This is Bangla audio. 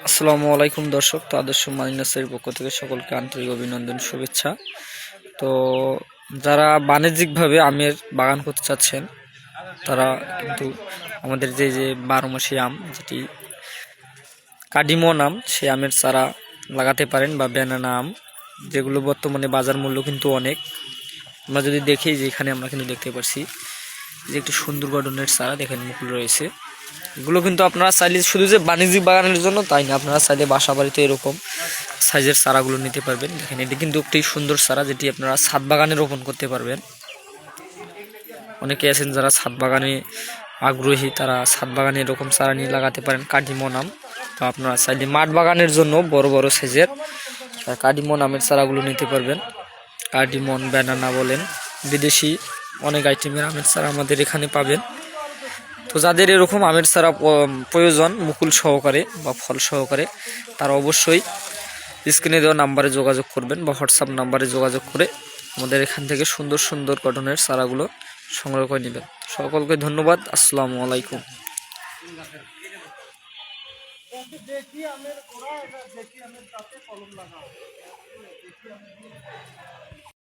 আসসালামু আলাইকুম দর্শক, তো আদর্শ মাইনাসের পক্ষ থেকে সকলকে আন্তরিক অভিনন্দন, শুভেচ্ছা। তো যারা বাণিজ্যিকভাবে আমের বাগান করতে চাচ্ছেন তারা কিন্তু আমাদের যে 12 মাসি আম, যেটি কাডিমন আম, সেই আমের চারা লাগাতে পারেন, বা ব্যানানা আম, যেগুলো বর্তমানে বাজার মূল্য কিন্তু অনেক। আমরা যদি দেখি যে এখানে আমরা কিন্তু দেখতে পাচ্ছি যে একটি সুন্দর গঠনের চারা দেখেন মুকুল রয়েছে। এগুলো কিন্তু আপনারা চাইলে শুধু যে বাণিজ্যিক বাগানের জন্য তাই না, আপনারা চাইলে বাসা বাড়িতে এরকম সাইজের চারাগুলো নিতে পারবেন। দেখেন এটি কিন্তু একটি সুন্দর চারা, যেটি আপনারা ছাদ বাগানে রোপণ করতে পারবেন। অনেকে আছেন যারা ছাদ বাগানে আগ্রহী, তারা ছাদ বাগানে এরকম চারা নিয়ে লাগাতে পারেন কাডিমন আম। তো আপনারা চাইলে মাঠ বাগানের জন্য বড় বড় সাইজের কাডিমন আমের চারাগুলো নিতে পারবেন। কাডিমন, ব্যানানা বলেন, বিদেশি অনেক আইটেমের আমের চারা আমাদের এখানে পাবেন। তো যাদের এরকম আমের চারা প্রয়োজন মুকুল সহকারে বা ফল সহকারে, তারা অবশ্যই স্ক্রিনে দেওয়া নাম্বারে যোগাযোগ করবেন বা হোয়াটসঅ্যাপ নাম্বারে যোগাযোগ করে আমাদের এখান থেকে সুন্দর সুন্দর গঠনের চারাগুলো সংগ্রহ করে নেবেন। সকলকে ধন্যবাদ। আসসালামু আলাইকুম।